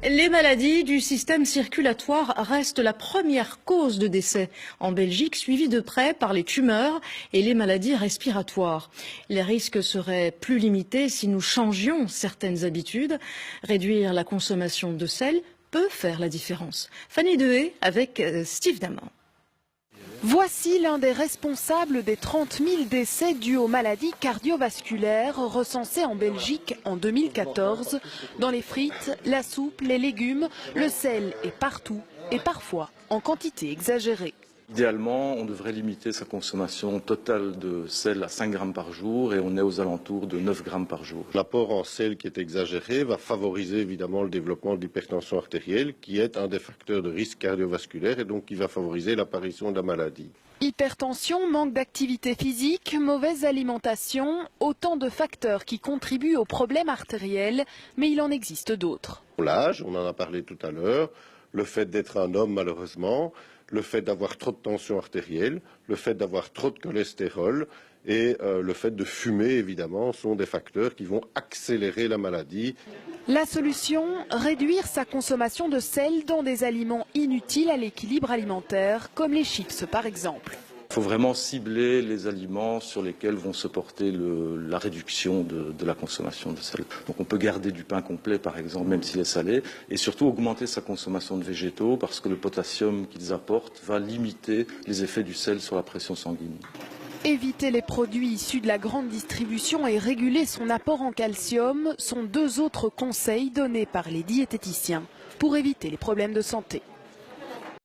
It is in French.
Les maladies du système circulatoire restent la première cause de décès en Belgique, suivie de près par les tumeurs et les maladies respiratoires. Les risques seraient plus limités si nous changions certaines habitudes. Réduire la consommation de sel peut faire la différence. Fanny Dehaye avec Steve Daman. Voici l'un des responsables des 30 000 décès dus aux maladies cardiovasculaires recensés en Belgique en 2014. Dans les frites, la soupe, les légumes, le sel est partout et parfois en quantité exagérée. Idéalement, on devrait limiter sa consommation totale de sel à 5 grammes par jour et on est aux alentours de 9 grammes par jour. L'apport en sel qui est exagéré va favoriser évidemment le développement de l'hypertension artérielle qui est un des facteurs de risque cardiovasculaire et donc qui va favoriser l'apparition de la maladie. Hypertension, manque d'activité physique, mauvaise alimentation, autant de facteurs qui contribuent aux problèmes artériels, mais il en existe d'autres. L'âge, on en a parlé tout à l'heure, le fait d'être un homme malheureusement, le fait d'avoir trop de tension artérielle, le fait d'avoir trop de cholestérol et le fait de fumer, évidemment, sont des facteurs qui vont accélérer la maladie. La solution, réduire sa consommation de sel dans des aliments inutiles à l'équilibre alimentaire, comme les chips par exemple. Il faut vraiment cibler les aliments sur lesquels vont se porter la réduction de la consommation de sel. Donc on peut garder du pain complet par exemple, même s'il est salé, et surtout augmenter sa consommation de végétaux parce que le potassium qu'ils apportent va limiter les effets du sel sur la pression sanguine. Éviter les produits issus de la grande distribution et réguler son apport en calcium sont deux autres conseils donnés par les diététiciens pour éviter les problèmes de santé.